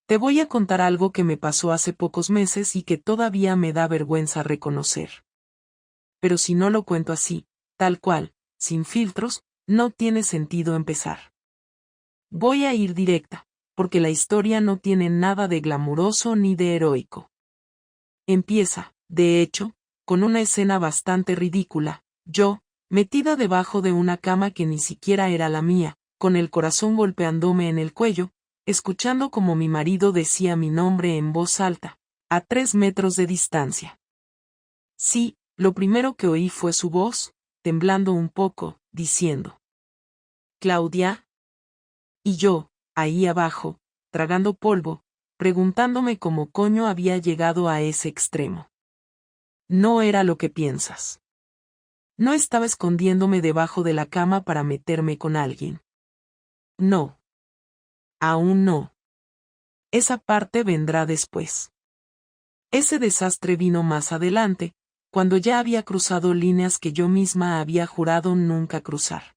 Te voy a contar algo que me pasó hace pocos meses y que todavía me da vergüenza reconocer. Pero si no lo cuento así, tal cual, sin filtros, no tiene sentido empezar. Voy a ir directa, porque la historia no tiene nada de glamuroso ni de heroico. Empieza, de hecho, con una escena bastante ridícula, yo, metida debajo de una cama que ni siquiera era la mía, con el corazón golpeándome en el cuello, escuchando como mi marido decía mi nombre en voz alta, a 3 metros de distancia. Sí, lo primero que oí fue su voz, temblando un poco, diciendo: «Claudia». Y yo, ahí abajo, tragando polvo, preguntándome cómo coño había llegado a ese extremo. No era lo que piensas. No estaba escondiéndome debajo de la cama para meterme con alguien. No. Aún no. Esa parte vendrá después. Ese desastre vino más adelante, cuando ya había cruzado líneas que yo misma había jurado nunca cruzar.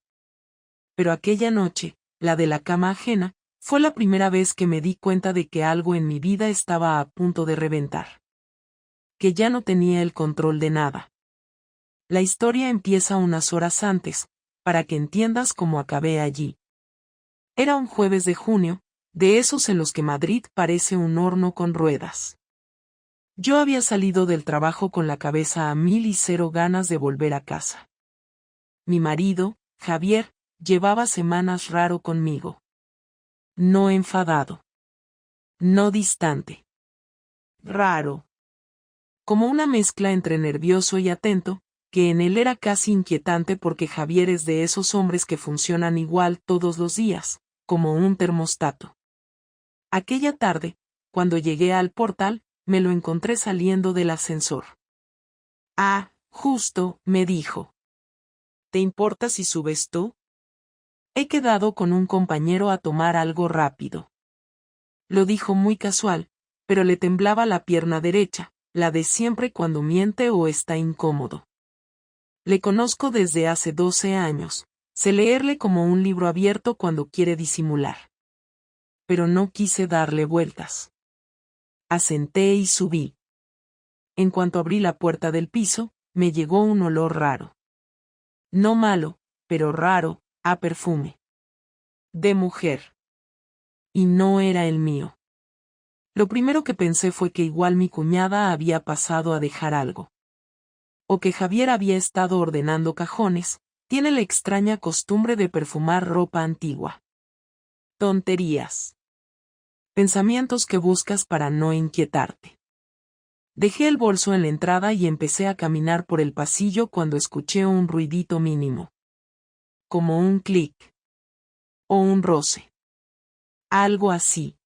Pero aquella noche, la de la cama ajena, fue la primera vez que me di cuenta de que algo en mi vida estaba a punto de reventar. Que ya no tenía el control de nada. La historia empieza unas horas antes, para que entiendas cómo acabé allí. Era un jueves de junio, de esos en los que Madrid parece un horno con ruedas. Yo había salido del trabajo con la cabeza a 1000 y 0 ganas de volver a casa. Mi marido, Javier, llevaba semanas raro conmigo. No enfadado. No distante. Raro. Como una mezcla entre nervioso y atento, que en él era casi inquietante porque Javier es de esos hombres que funcionan igual todos los días, como un termostato. Aquella tarde, cuando llegué al portal, me lo encontré saliendo del ascensor. «Ah, justo», me dijo. «¿Te importa si subes tú? He quedado con un compañero a tomar algo rápido». Lo dijo muy casual, pero le temblaba la pierna derecha, la de siempre cuando miente o está incómodo. Le conozco desde hace 12 años, sé leerle como un libro abierto cuando quiere disimular. Pero no quise darle vueltas. Asenté y subí. En cuanto abrí la puerta del piso, me llegó un olor raro. No malo, pero raro, a perfume. De mujer. Y no era el mío. Lo primero que pensé fue que igual mi cuñada había pasado a dejar algo. O que Javier había estado ordenando cajones, tiene la extraña costumbre de perfumar ropa antigua. Tonterías. Pensamientos que buscas para no inquietarte. Dejé el bolso en la entrada y empecé a caminar por el pasillo cuando escuché un ruidito mínimo. Como un clic. O un roce. Algo así.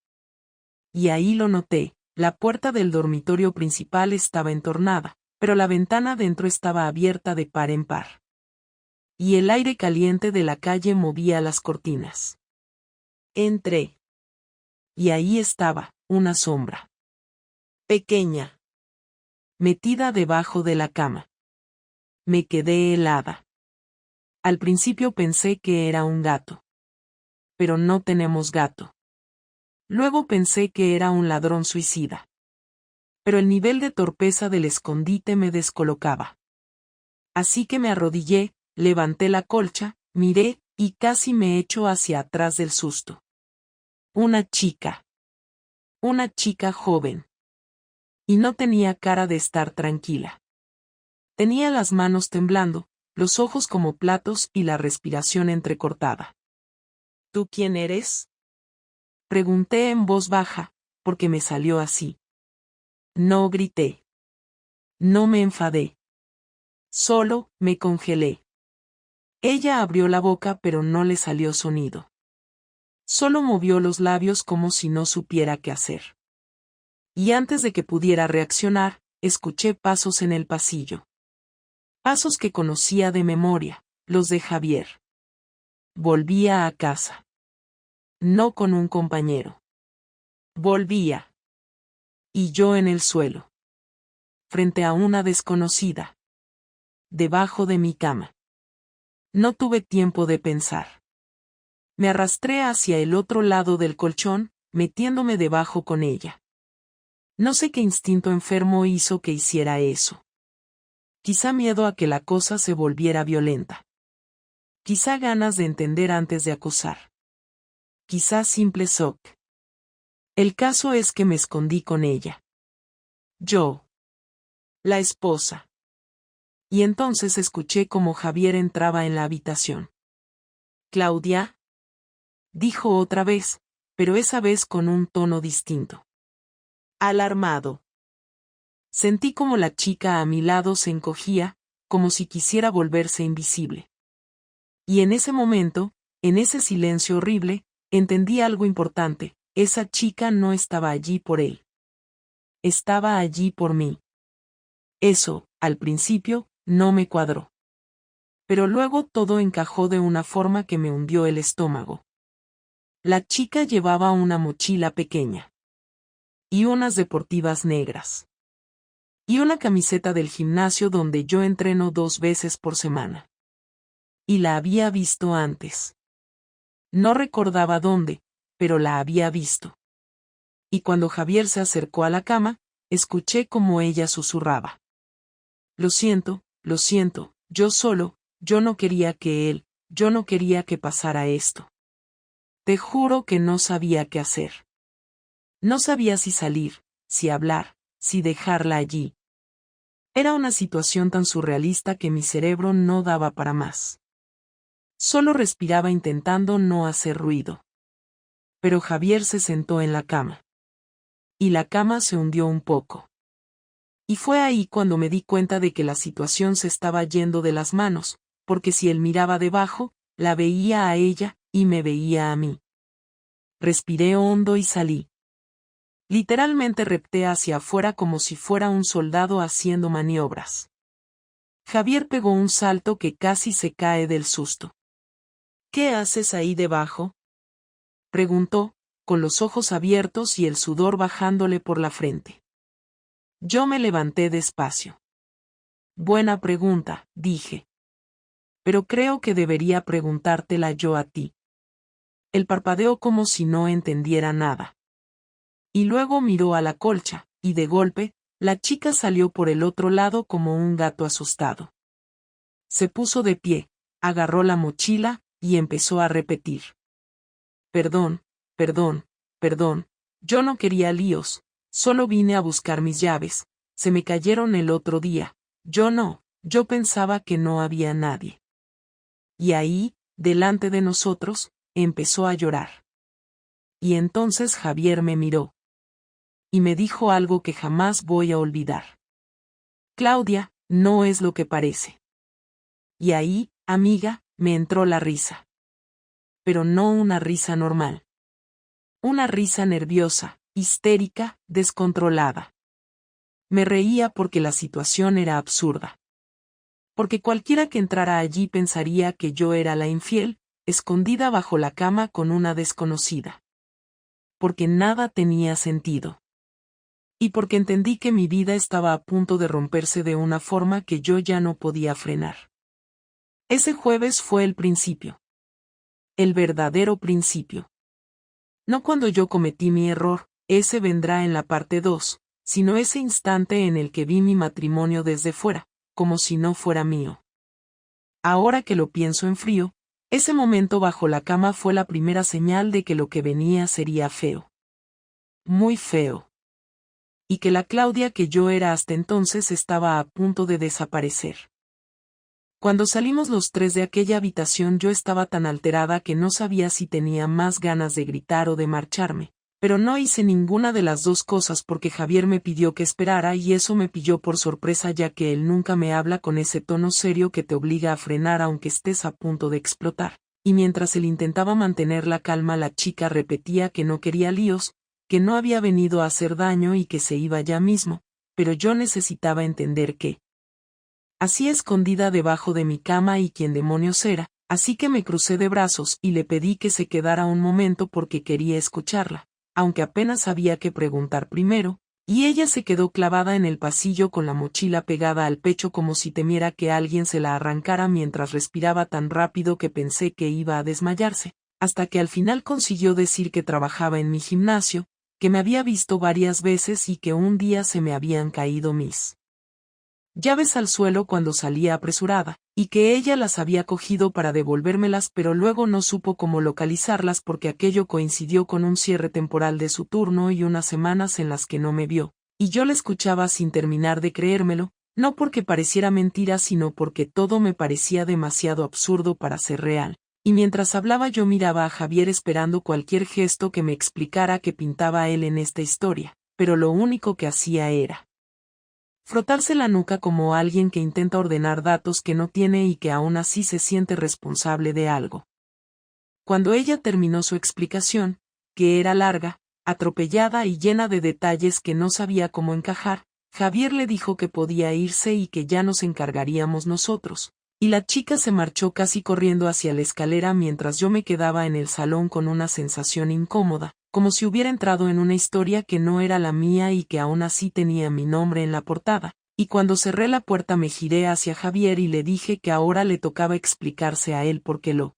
Y ahí lo noté, la puerta del dormitorio principal estaba entornada, pero la ventana dentro estaba abierta de par en par. Y el aire caliente de la calle movía las cortinas. Entré. Y ahí estaba, una sombra. Pequeña. Metida debajo de la cama. Me quedé helada. Al principio pensé que era un gato. Pero no tenemos gato. Luego pensé que era un ladrón suicida. Pero el nivel de torpeza del escondite me descolocaba. Así que me arrodillé, levanté la colcha, miré, y casi me echo hacia atrás del susto. Una chica. Una chica joven. Y no tenía cara de estar tranquila. Tenía las manos temblando, los ojos como platos y la respiración entrecortada. ¿Tú quién eres?, pregunté en voz baja, porque me salió así. No grité. No me enfadé. Solo, me congelé. Ella abrió la boca pero no le salió sonido. Solo movió los labios como si no supiera qué hacer. Y antes de que pudiera reaccionar, escuché pasos en el pasillo. Pasos que conocía de memoria, los de Javier. Volvía a casa. No con un compañero. Volvía. Y yo en el suelo. Frente a una desconocida. Debajo de mi cama. No tuve tiempo de pensar. Me arrastré hacia el otro lado del colchón, metiéndome debajo con ella. No sé qué instinto enfermo hizo que hiciera eso. Quizá miedo a que la cosa se volviera violenta. Quizá ganas de entender antes de acusar. Quizá simple shock. El caso es que me escondí con ella. Yo. La esposa. Y entonces escuché cómo Javier entraba en la habitación. «Claudia», dijo otra vez, pero esa vez con un tono distinto. Alarmado. Sentí como la chica a mi lado se encogía, como si quisiera volverse invisible. Y en ese momento, en ese silencio horrible, entendí algo importante: esa chica no estaba allí por él. Estaba allí por mí. Eso, al principio, no me cuadró. Pero luego todo encajó de una forma que me hundió el estómago. La chica llevaba una mochila pequeña. Y unas deportivas negras. Y una camiseta del gimnasio donde yo entreno 2 veces por semana. Y la había visto antes. No recordaba dónde, pero la había visto. Y cuando Javier se acercó a la cama, escuché como ella susurraba. Lo siento, yo no quería yo no quería que pasara esto. Te juro que no sabía qué hacer. No sabía si salir, si hablar, si dejarla allí. Era una situación tan surrealista que mi cerebro no daba para más. Solo respiraba intentando no hacer ruido. Pero Javier se sentó en la cama. Y la cama se hundió un poco. Y fue ahí cuando me di cuenta de que la situación se estaba yendo de las manos, porque si él miraba debajo, la veía a ella, y me veía a mí. Respiré hondo y salí. Literalmente repté hacia afuera como si fuera un soldado haciendo maniobras. Javier pegó un salto que casi se cae del susto. ¿Qué haces ahí debajo?, preguntó, con los ojos abiertos y el sudor bajándole por la frente. Yo me levanté despacio. Buena pregunta, dije. Pero creo que debería preguntártela yo a ti. Él parpadeó como si no entendiera nada. Y luego miró a la colcha, y de golpe, la chica salió por el otro lado como un gato asustado. Se puso de pie, agarró la mochila, y empezó a repetir. Perdón, yo no quería líos, solo vine a buscar mis llaves, se me cayeron el otro día, yo pensaba que no había nadie. Y ahí, delante de nosotros, empezó a llorar. Y entonces Javier me miró. Y me dijo algo que jamás voy a olvidar. Claudia, no es lo que parece. Y ahí, amiga, me entró la risa. Pero no una risa normal. Una risa nerviosa, histérica, descontrolada. Me reía porque la situación era absurda. Porque cualquiera que entrara allí pensaría que yo era la infiel, escondida bajo la cama con una desconocida. Porque nada tenía sentido. Y porque entendí que mi vida estaba a punto de romperse de una forma que yo ya no podía frenar. Ese jueves fue el principio. El verdadero principio. No cuando yo cometí mi error, ese vendrá en la parte 2, sino ese instante en el que vi mi matrimonio desde fuera, como si no fuera mío. Ahora que lo pienso en frío, ese momento bajo la cama fue la primera señal de que lo que venía sería feo. Muy feo. Y que la Claudia que yo era hasta entonces estaba a punto de desaparecer. Cuando salimos los 3 de aquella habitación yo estaba tan alterada que no sabía si tenía más ganas de gritar o de marcharme, pero no hice ninguna de las dos cosas porque Javier me pidió que esperara y eso me pilló por sorpresa ya que él nunca me habla con ese tono serio que te obliga a frenar aunque estés a punto de explotar, y mientras él intentaba mantener la calma la chica repetía que no quería líos, que no había venido a hacer daño y que se iba ya mismo, pero yo necesitaba entender qué. Así escondida debajo de mi cama y quién demonios era, así que me crucé de brazos y le pedí que se quedara un momento porque quería escucharla, aunque apenas sabía qué preguntar primero, y ella se quedó clavada en el pasillo con la mochila pegada al pecho como si temiera que alguien se la arrancara mientras respiraba tan rápido que pensé que iba a desmayarse, hasta que al final consiguió decir que trabajaba en mi gimnasio, que me había visto varias veces y que un día se me habían caído mis llaves al suelo cuando salía apresurada, y que ella las había cogido para devolvérmelas pero luego no supo cómo localizarlas porque aquello coincidió con un cierre temporal de su turno y unas semanas en las que no me vio, y yo la escuchaba sin terminar de creérmelo, no porque pareciera mentira sino porque todo me parecía demasiado absurdo para ser real. Y mientras hablaba yo miraba a Javier esperando cualquier gesto que me explicara qué pintaba él en esta historia, pero lo único que hacía era frotarse la nuca como alguien que intenta ordenar datos que no tiene y que aún así se siente responsable de algo. Cuando ella terminó su explicación, que era larga, atropellada y llena de detalles que no sabía cómo encajar, Javier le dijo que podía irse y que ya nos encargaríamos nosotros, y la chica se marchó casi corriendo hacia la escalera mientras yo me quedaba en el salón con una sensación incómoda, como si hubiera entrado en una historia que no era la mía y que aún así tenía mi nombre en la portada, y cuando cerré la puerta me giré hacia Javier y le dije que ahora le tocaba explicarse a él porque lo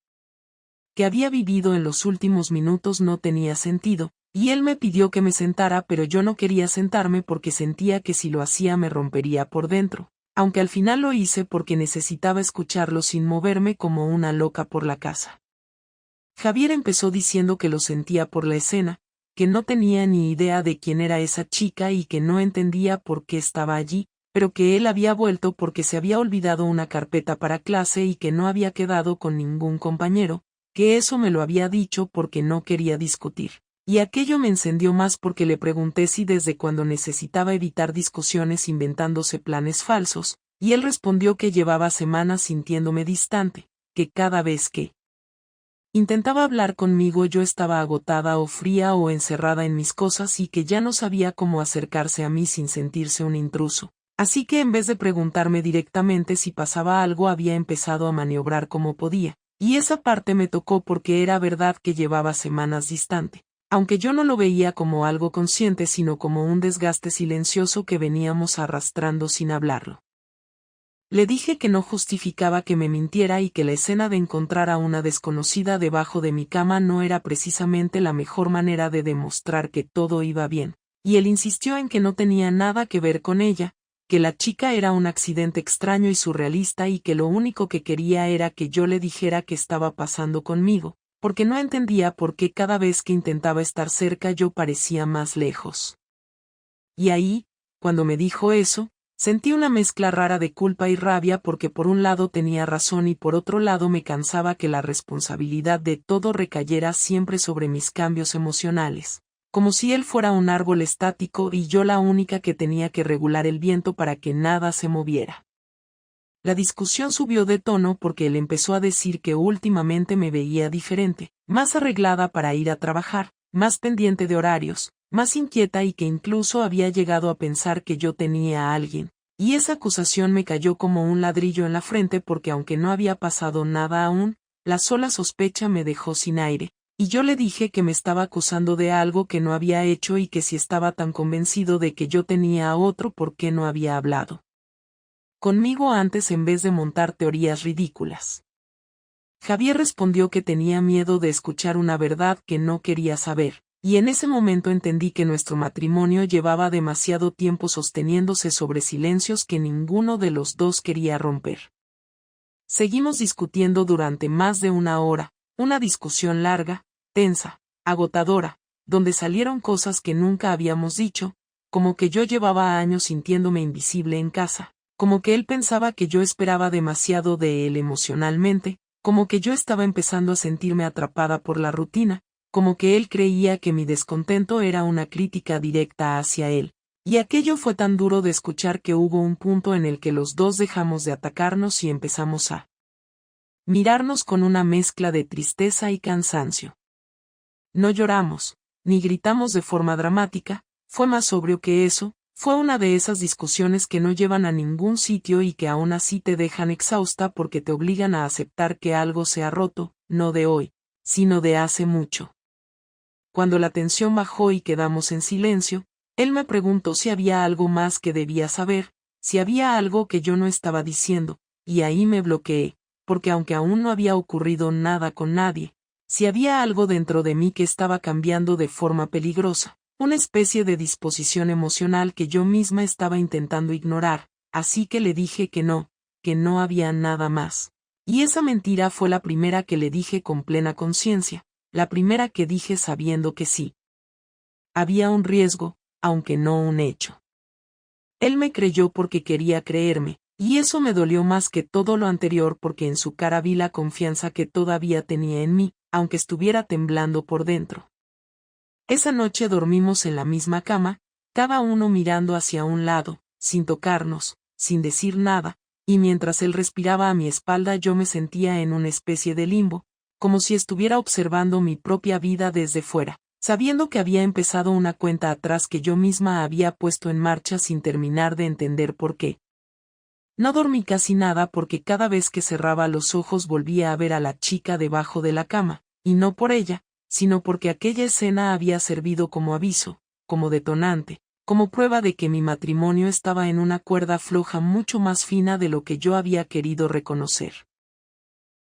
que había vivido en los últimos minutos no tenía sentido, y él me pidió que me sentara pero yo no quería sentarme porque sentía que si lo hacía me rompería por dentro, aunque al final lo hice porque necesitaba escucharlo sin moverme como una loca por la casa. Javier empezó diciendo que lo sentía por la escena, que no tenía ni idea de quién era esa chica y que no entendía por qué estaba allí, pero que él había vuelto porque se había olvidado una carpeta para clase y que no había quedado con ningún compañero, que eso me lo había dicho porque no quería discutir. Y aquello me encendió más porque le pregunté si desde cuando necesitaba evitar discusiones inventándose planes falsos, y él respondió que llevaba semanas sintiéndome distante, que cada vez que intentaba hablar conmigo yo estaba agotada o fría o encerrada en mis cosas y que ya no sabía cómo acercarse a mí sin sentirse un intruso. Así que en vez de preguntarme directamente si pasaba algo había empezado a maniobrar como podía, y esa parte me tocó porque era verdad que llevaba semanas distante, aunque yo no lo veía como algo consciente sino como un desgaste silencioso que veníamos arrastrando sin hablarlo. Le dije que no justificaba que me mintiera y que la escena de encontrar a una desconocida debajo de mi cama no era precisamente la mejor manera de demostrar que todo iba bien, y él insistió en que no tenía nada que ver con ella, que la chica era un accidente extraño y surrealista y que lo único que quería era que yo le dijera qué estaba pasando conmigo, porque no entendía por qué cada vez que intentaba estar cerca yo parecía más lejos. Y ahí, cuando me dijo eso, sentí una mezcla rara de culpa y rabia porque por un lado tenía razón y por otro lado me cansaba que la responsabilidad de todo recayera siempre sobre mis cambios emocionales, como si él fuera un árbol estático y yo la única que tenía que regular el viento para que nada se moviera. La discusión subió de tono porque él empezó a decir que últimamente me veía diferente, más arreglada para ir a trabajar, más pendiente de horarios, más inquieta y que incluso había llegado a pensar que yo tenía a alguien, y esa acusación me cayó como un ladrillo en la frente porque aunque no había pasado nada aún, la sola sospecha me dejó sin aire, y yo le dije que me estaba acusando de algo que no había hecho y que si estaba tan convencido de que yo tenía a otro, ¿por qué no había hablado conmigo antes en vez de montar teorías ridículas? Javier respondió que tenía miedo de escuchar una verdad que no quería saber, y en ese momento entendí que nuestro matrimonio llevaba demasiado tiempo sosteniéndose sobre silencios que ninguno de los dos quería romper. Seguimos discutiendo durante más de una hora, una discusión larga, tensa, agotadora, donde salieron cosas que nunca habíamos dicho, como que yo llevaba años sintiéndome invisible en casa, como que él pensaba que yo esperaba demasiado de él emocionalmente, como que yo estaba empezando a sentirme atrapada por la rutina, como que él creía que mi descontento era una crítica directa hacia él, y aquello fue tan duro de escuchar que hubo un punto en el que los dos dejamos de atacarnos y empezamos a mirarnos con una mezcla de tristeza y cansancio. No lloramos, ni gritamos de forma dramática, fue más sobrio que eso. Fue una de esas discusiones que no llevan a ningún sitio y que aún así te dejan exhausta porque te obligan a aceptar que algo se ha roto, no de hoy, sino de hace mucho. Cuando la tensión bajó y quedamos en silencio, él me preguntó si había algo más que debía saber, si había algo que yo no estaba diciendo, y ahí me bloqueé, porque aunque aún no había ocurrido nada con nadie, si había algo dentro de mí que estaba cambiando de forma peligrosa, una especie de disposición emocional que yo misma estaba intentando ignorar, así que le dije que no había nada más. Y esa mentira fue la primera que le dije con plena conciencia, la primera que dije sabiendo que sí. Había un riesgo, aunque no un hecho. Él me creyó porque quería creerme, y eso me dolió más que todo lo anterior porque en su cara vi la confianza que todavía tenía en mí, aunque estuviera temblando por dentro. Esa noche dormimos en la misma cama, cada uno mirando hacia un lado, sin tocarnos, sin decir nada, y mientras él respiraba a mi espalda yo me sentía en una especie de limbo, como si estuviera observando mi propia vida desde fuera, sabiendo que había empezado una cuenta atrás que yo misma había puesto en marcha sin terminar de entender por qué. No dormí casi nada porque cada vez que cerraba los ojos volvía a ver a la chica debajo de la cama, y no por ella, sino porque aquella escena había servido como aviso, como detonante, como prueba de que mi matrimonio estaba en una cuerda floja mucho más fina de lo que yo había querido reconocer.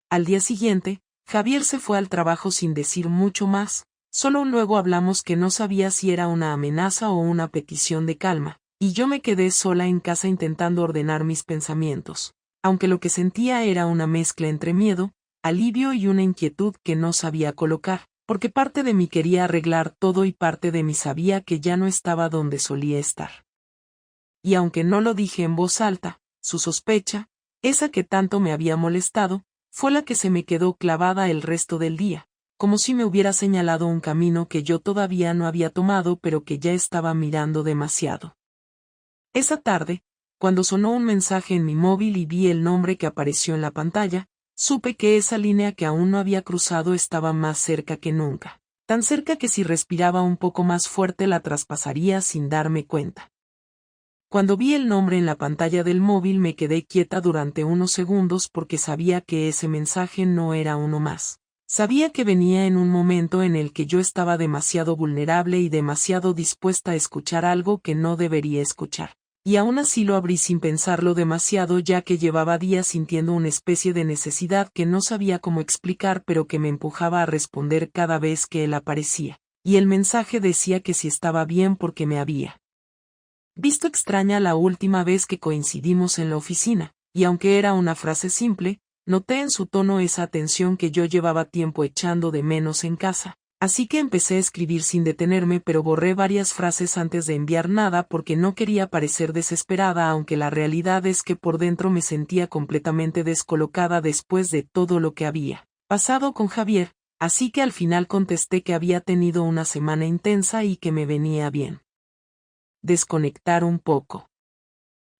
Al día siguiente, Javier se fue al trabajo sin decir mucho más, solo luego hablamos que no sabía si era una amenaza o una petición de calma, y yo me quedé sola en casa intentando ordenar mis pensamientos, aunque lo que sentía era una mezcla entre miedo, alivio y una inquietud que no sabía colocar, porque parte de mí quería arreglar todo y parte de mí sabía que ya no estaba donde solía estar. Y aunque no lo dije en voz alta, su sospecha, esa que tanto me había molestado, fue la que se me quedó clavada el resto del día, como si me hubiera señalado un camino que yo todavía no había tomado pero que ya estaba mirando demasiado. Esa tarde, cuando sonó un mensaje en mi móvil y vi el nombre que apareció en la pantalla, supe que esa línea que aún no había cruzado estaba más cerca que nunca, tan cerca que si respiraba un poco más fuerte la traspasaría sin darme cuenta. Cuando vi el nombre en la pantalla del móvil me quedé quieta durante unos segundos porque sabía que ese mensaje no era uno más. Sabía que venía en un momento en el que yo estaba demasiado vulnerable y demasiado dispuesta a escuchar algo que no debería escuchar. Y aún así lo abrí sin pensarlo demasiado ya que llevaba días sintiendo una especie de necesidad que no sabía cómo explicar pero que me empujaba a responder cada vez que él aparecía. Y el mensaje decía que si estaba bien porque me había visto extraña la última vez que coincidimos en la oficina, y aunque era una frase simple, noté en su tono esa atención que yo llevaba tiempo echando de menos en casa. Así que empecé a escribir sin detenerme pero borré varias frases antes de enviar nada porque no quería parecer desesperada aunque la realidad es que por dentro me sentía completamente descolocada después de todo lo que había pasado con Javier, así que al final contesté que había tenido una semana intensa y que me venía bien desconectar un poco.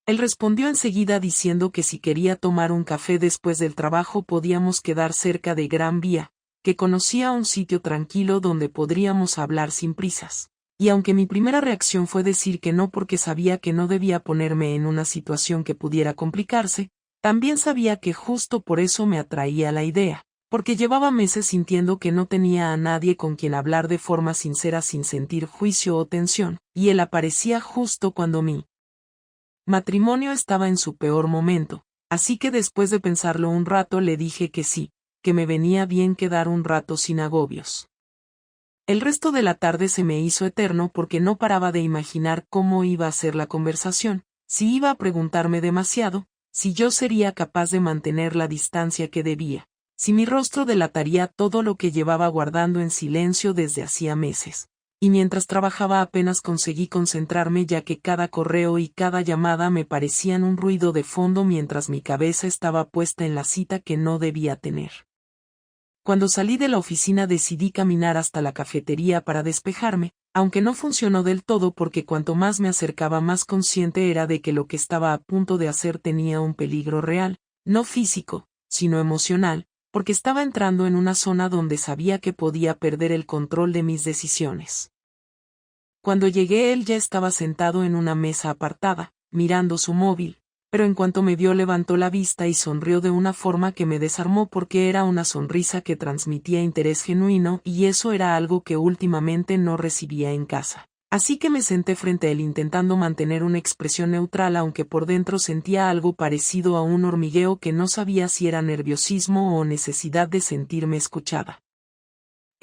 Él respondió enseguida diciendo que si quería tomar un café después del trabajo podíamos quedar cerca de Gran Vía, que conocía un sitio tranquilo donde podríamos hablar sin prisas. Y aunque mi primera reacción fue decir que no porque sabía que no debía ponerme en una situación que pudiera complicarse, también sabía que justo por eso me atraía la idea, porque llevaba meses sintiendo que no tenía a nadie con quien hablar de forma sincera sin sentir juicio o tensión, y él aparecía justo cuando mi matrimonio estaba en su peor momento, así que después de pensarlo un rato le dije que sí, que me venía bien quedar un rato sin agobios. El resto de la tarde se me hizo eterno porque no paraba de imaginar cómo iba a ser la conversación, si iba a preguntarme demasiado, si yo sería capaz de mantener la distancia que debía, si mi rostro delataría todo lo que llevaba guardando en silencio desde hacía meses. Y mientras trabajaba apenas conseguí concentrarme ya que cada correo y cada llamada me parecían un ruido de fondo mientras mi cabeza estaba puesta en la cita que no debía tener. Cuando salí de la oficina decidí caminar hasta la cafetería para despejarme, aunque no funcionó del todo porque cuanto más me acercaba más consciente era de que lo que estaba a punto de hacer tenía un peligro real, no físico, sino emocional, porque estaba entrando en una zona donde sabía que podía perder el control de mis decisiones. Cuando llegué él ya estaba sentado en una mesa apartada, mirando su móvil, pero en cuanto me vio levantó la vista y sonrió de una forma que me desarmó porque era una sonrisa que transmitía interés genuino y eso era algo que últimamente no recibía en casa. Así que me senté frente a él intentando mantener una expresión neutral aunque por dentro sentía algo parecido a un hormigueo que no sabía si era nerviosismo o necesidad de sentirme escuchada.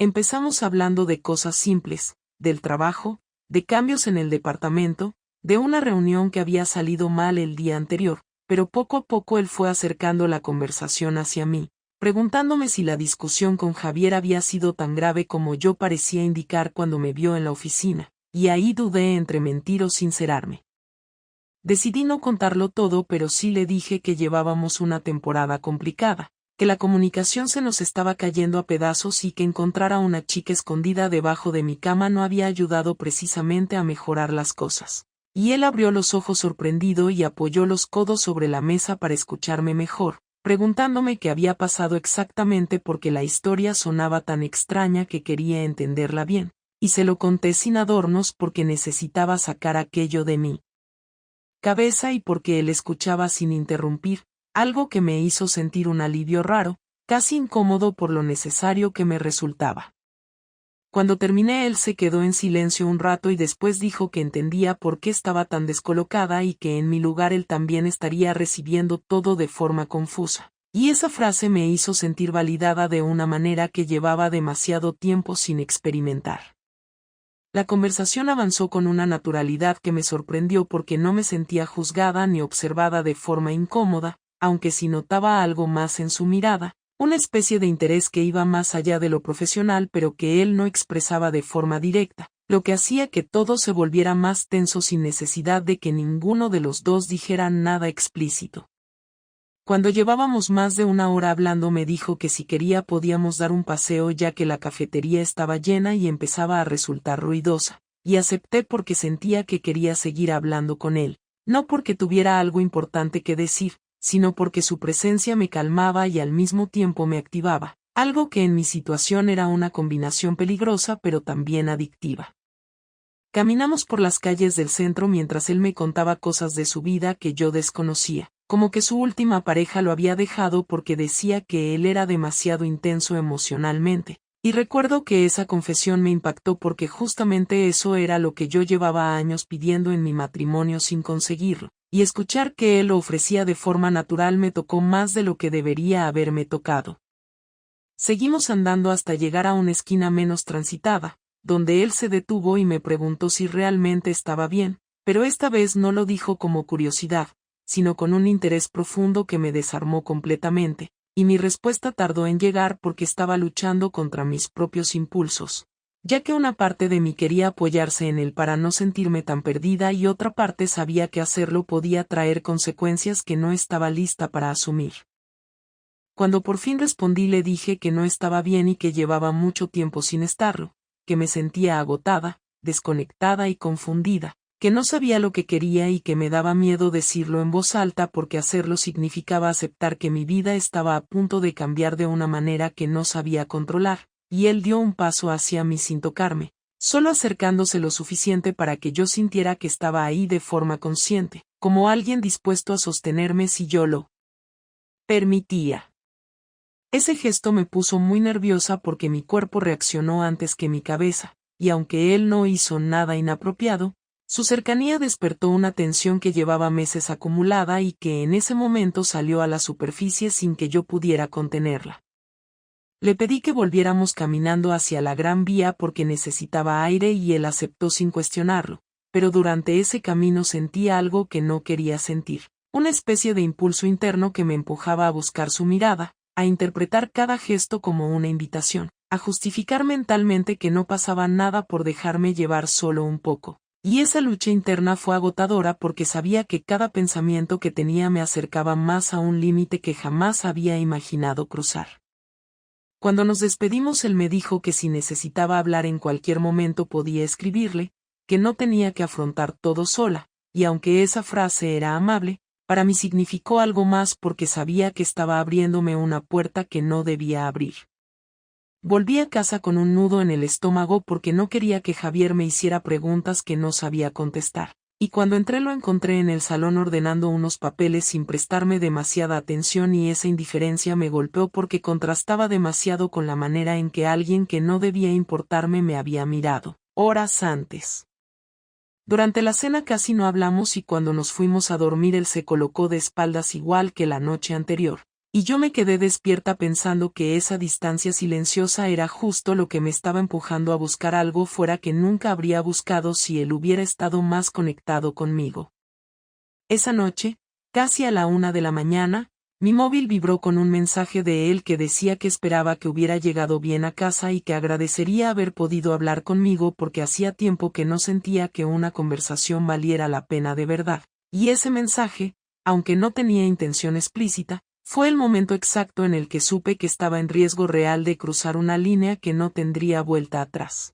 Empezamos hablando de cosas simples, del trabajo, de cambios en el departamento, de una reunión que había salido mal el día anterior, pero poco a poco él fue acercando la conversación hacia mí, preguntándome si la discusión con Javier había sido tan grave como yo parecía indicar cuando me vio en la oficina, y ahí dudé entre mentir o sincerarme. Decidí no contarlo todo, pero sí le dije que llevábamos una temporada complicada, que la comunicación se nos estaba cayendo a pedazos y que encontrar a una chica escondida debajo de mi cama no había ayudado precisamente a mejorar las cosas. Y él abrió los ojos sorprendido y apoyó los codos sobre la mesa para escucharme mejor, preguntándome qué había pasado exactamente porque la historia sonaba tan extraña que quería entenderla bien, y se lo conté sin adornos porque necesitaba sacar aquello de mi cabeza y porque él escuchaba sin interrumpir, algo que me hizo sentir un alivio raro, casi incómodo por lo necesario que me resultaba. Cuando terminé él se quedó en silencio un rato y después dijo que entendía por qué estaba tan descolocada y que en mi lugar él también estaría recibiendo todo de forma confusa. Y esa frase me hizo sentir validada de una manera que llevaba demasiado tiempo sin experimentar. La conversación avanzó con una naturalidad que me sorprendió porque no me sentía juzgada ni observada de forma incómoda, aunque sí notaba algo más en su mirada, una especie de interés que iba más allá de lo profesional pero que él no expresaba de forma directa, lo que hacía que todo se volviera más tenso sin necesidad de que ninguno de los dos dijera nada explícito. Cuando llevábamos más de una hora hablando me dijo que si quería podíamos dar un paseo ya que la cafetería estaba llena y empezaba a resultar ruidosa, y acepté porque sentía que quería seguir hablando con él, no porque tuviera algo importante que decir, sino porque su presencia me calmaba y al mismo tiempo me activaba, algo que en mi situación era una combinación peligrosa pero también adictiva. Caminamos por las calles del centro mientras él me contaba cosas de su vida que yo desconocía, como que su última pareja lo había dejado porque decía que él era demasiado intenso emocionalmente, y recuerdo que esa confesión me impactó porque justamente eso era lo que yo llevaba años pidiendo en mi matrimonio sin conseguirlo. Y escuchar que él lo ofrecía de forma natural me tocó más de lo que debería haberme tocado. Seguimos andando hasta llegar a una esquina menos transitada, donde él se detuvo y me preguntó si realmente estaba bien, pero esta vez no lo dijo como curiosidad, sino con un interés profundo que me desarmó completamente, y mi respuesta tardó en llegar porque estaba luchando contra mis propios impulsos, ya que una parte de mí quería apoyarse en él para no sentirme tan perdida y otra parte sabía que hacerlo podía traer consecuencias que no estaba lista para asumir. Cuando por fin respondí le dije que no estaba bien y que llevaba mucho tiempo sin estarlo, que me sentía agotada, desconectada y confundida, que no sabía lo que quería y que me daba miedo decirlo en voz alta porque hacerlo significaba aceptar que mi vida estaba a punto de cambiar de una manera que no sabía controlar. Y él dio un paso hacia mí sin tocarme, solo acercándose lo suficiente para que yo sintiera que estaba ahí de forma consciente, como alguien dispuesto a sostenerme si yo lo permitía. Ese gesto me puso muy nerviosa porque mi cuerpo reaccionó antes que mi cabeza, y aunque él no hizo nada inapropiado, su cercanía despertó una tensión que llevaba meses acumulada y que en ese momento salió a la superficie sin que yo pudiera contenerla. Le pedí que volviéramos caminando hacia la Gran Vía porque necesitaba aire y él aceptó sin cuestionarlo, pero durante ese camino sentí algo que no quería sentir, una especie de impulso interno que me empujaba a buscar su mirada, a interpretar cada gesto como una invitación, a justificar mentalmente que no pasaba nada por dejarme llevar solo un poco. Y esa lucha interna fue agotadora porque sabía que cada pensamiento que tenía me acercaba más a un límite que jamás había imaginado cruzar. Cuando nos despedimos él me dijo que si necesitaba hablar en cualquier momento podía escribirle, que no tenía que afrontar todo sola, y aunque esa frase era amable, para mí significó algo más porque sabía que estaba abriéndome una puerta que no debía abrir. Volví a casa con un nudo en el estómago porque no quería que Javier me hiciera preguntas que no sabía contestar. Y cuando entré lo encontré en el salón ordenando unos papeles sin prestarme demasiada atención y esa indiferencia me golpeó porque contrastaba demasiado con la manera en que alguien que no debía importarme me había mirado, horas antes. Durante la cena casi no hablamos y cuando nos fuimos a dormir él se colocó de espaldas igual que la noche anterior, y yo me quedé despierta pensando que esa distancia silenciosa era justo lo que me estaba empujando a buscar algo fuera que nunca habría buscado si él hubiera estado más conectado conmigo. Esa noche, casi a la 1 de la mañana, mi móvil vibró con un mensaje de él que decía que esperaba que hubiera llegado bien a casa y que agradecería haber podido hablar conmigo porque hacía tiempo que no sentía que una conversación valiera la pena de verdad. Y ese mensaje, aunque no tenía intención explícita, fue el momento exacto en el que supe que estaba en riesgo real de cruzar una línea que no tendría vuelta atrás.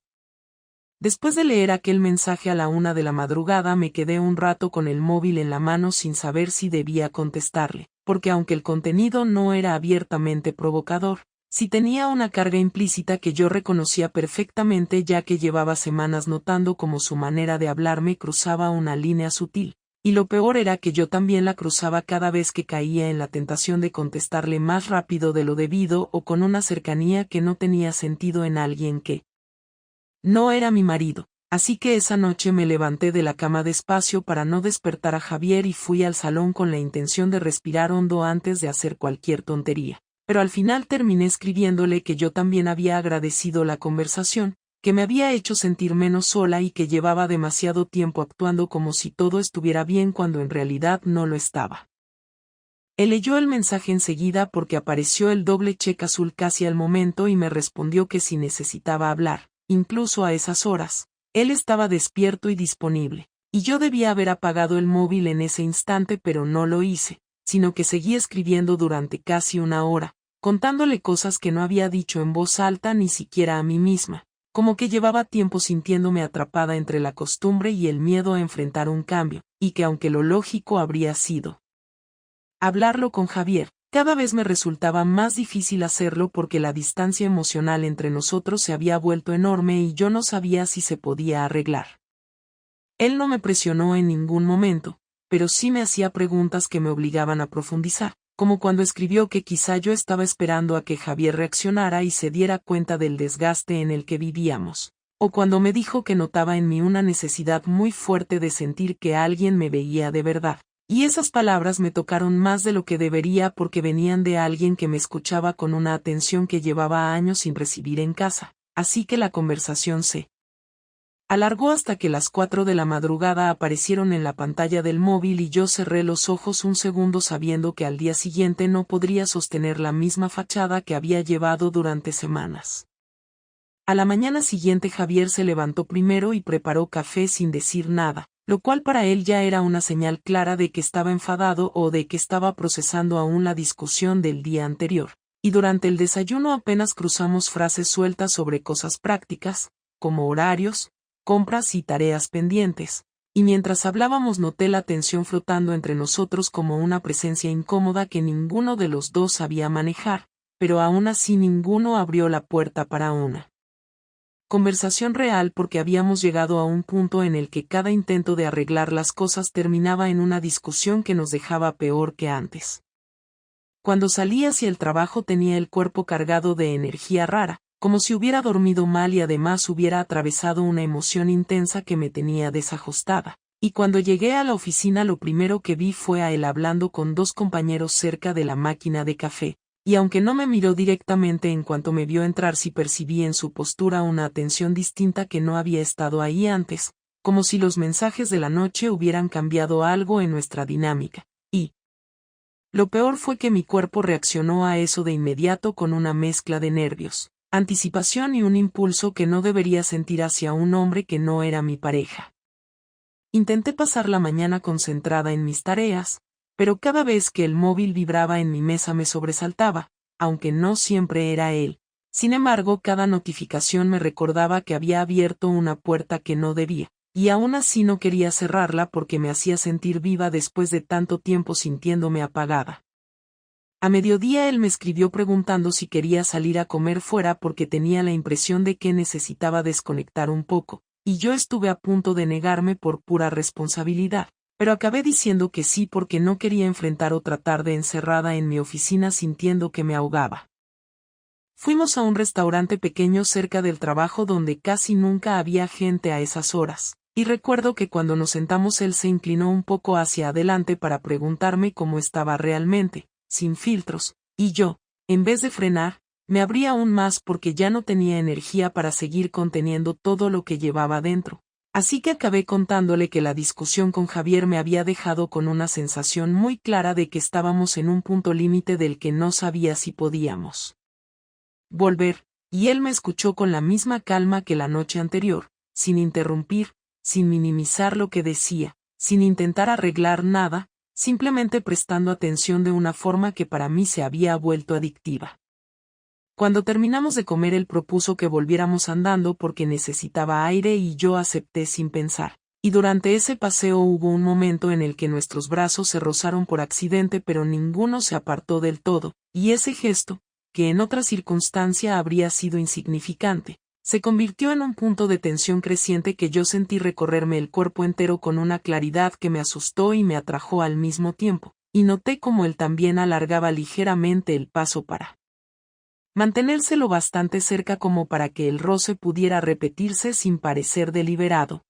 Después de leer aquel mensaje a la 1 de la madrugada me quedé un rato con el móvil en la mano sin saber si debía contestarle, porque aunque el contenido no era abiertamente provocador, sí tenía una carga implícita que yo reconocía perfectamente ya que llevaba semanas notando cómo su manera de hablarme cruzaba una línea sutil, y lo peor era que yo también la cruzaba cada vez que caía en la tentación de contestarle más rápido de lo debido o con una cercanía que no tenía sentido en alguien que no era mi marido, así que esa noche me levanté de la cama despacio para no despertar a Javier y fui al salón con la intención de respirar hondo antes de hacer cualquier tontería. Pero al final terminé escribiéndole que yo también había agradecido la conversación, que me había hecho sentir menos sola y que llevaba demasiado tiempo actuando como si todo estuviera bien cuando en realidad no lo estaba. Él leyó el mensaje enseguida porque apareció el doble check azul casi al momento y me respondió que si necesitaba hablar. Incluso a esas horas, él estaba despierto y disponible, y yo debía haber apagado el móvil en ese instante pero no lo hice, sino que seguí escribiendo durante casi una hora, contándole cosas que no había dicho en voz alta ni siquiera a mí misma, como que llevaba tiempo sintiéndome atrapada entre la costumbre y el miedo a enfrentar un cambio, y que aunque lo lógico habría sido hablarlo con Javier, cada vez me resultaba más difícil hacerlo porque la distancia emocional entre nosotros se había vuelto enorme y yo no sabía si se podía arreglar. Él no me presionó en ningún momento, pero sí me hacía preguntas que me obligaban a profundizar, como cuando escribió que quizá yo estaba esperando a que Javier reaccionara y se diera cuenta del desgaste en el que vivíamos, o cuando me dijo que notaba en mí una necesidad muy fuerte de sentir que alguien me veía de verdad. Y esas palabras me tocaron más de lo que debería porque venían de alguien que me escuchaba con una atención que llevaba años sin recibir en casa, así que la conversación se alargó hasta que las 4 de la madrugada aparecieron en la pantalla del móvil y yo cerré los ojos un segundo sabiendo que al día siguiente no podría sostener la misma fachada que había llevado durante semanas. A la mañana siguiente Javier se levantó primero y preparó café sin decir nada, lo cual para él ya era una señal clara de que estaba enfadado o de que estaba procesando aún la discusión del día anterior, y durante el desayuno apenas cruzamos frases sueltas sobre cosas prácticas, como horarios, compras y tareas pendientes, y mientras hablábamos noté la tensión flotando entre nosotros como una presencia incómoda que ninguno de los dos sabía manejar, pero aún así ninguno abrió la puerta para una conversación real porque habíamos llegado a un punto en el que cada intento de arreglar las cosas terminaba en una discusión que nos dejaba peor que antes. Cuando salí hacia el trabajo tenía el cuerpo cargado de energía rara, como si hubiera dormido mal y además hubiera atravesado una emoción intensa que me tenía desajustada. Y cuando llegué a la oficina lo primero que vi fue a él hablando con 2 compañeros cerca de la máquina de café. Y aunque no me miró directamente en cuanto me vio entrar sí percibí en su postura una atención distinta que no había estado ahí antes, como si los mensajes de la noche hubieran cambiado algo en nuestra dinámica, y lo peor fue que mi cuerpo reaccionó a eso de inmediato con una mezcla de nervios, anticipación y un impulso que no debería sentir hacia un hombre que no era mi pareja. Intenté pasar la mañana concentrada en mis tareas, pero cada vez que el móvil vibraba en mi mesa me sobresaltaba, aunque no siempre era él. Sin embargo, cada notificación me recordaba que había abierto una puerta que no debía, y aún así no quería cerrarla porque me hacía sentir viva después de tanto tiempo sintiéndome apagada. A mediodía él me escribió preguntando si quería salir a comer fuera porque tenía la impresión de que necesitaba desconectar un poco, y yo estuve a punto de negarme por pura responsabilidad. Pero acabé diciendo que sí porque no quería enfrentar otra tarde encerrada en mi oficina sintiendo que me ahogaba. Fuimos a un restaurante pequeño cerca del trabajo donde casi nunca había gente a esas horas, y recuerdo que cuando nos sentamos él se inclinó un poco hacia adelante para preguntarme cómo estaba realmente, sin filtros, y yo, en vez de frenar, me abrí aún más porque ya no tenía energía para seguir conteniendo todo lo que llevaba dentro. Así que acabé contándole que la discusión con Javier me había dejado con una sensación muy clara de que estábamos en un punto límite del que no sabía si podíamos volver, y él me escuchó con la misma calma que la noche anterior, sin interrumpir, sin minimizar lo que decía, sin intentar arreglar nada, simplemente prestando atención de una forma que para mí se había vuelto adictiva. Cuando terminamos de comer él propuso que volviéramos andando porque necesitaba aire y yo acepté sin pensar. Y durante ese paseo hubo un momento en el que nuestros brazos se rozaron por accidente pero ninguno se apartó del todo, y ese gesto, que en otra circunstancia habría sido insignificante, se convirtió en un punto de tensión creciente que yo sentí recorrerme el cuerpo entero con una claridad que me asustó y me atrajo al mismo tiempo, y noté como él también alargaba ligeramente el paso para mantenerse lo bastante cerca como para que el roce pudiera repetirse sin parecer deliberado.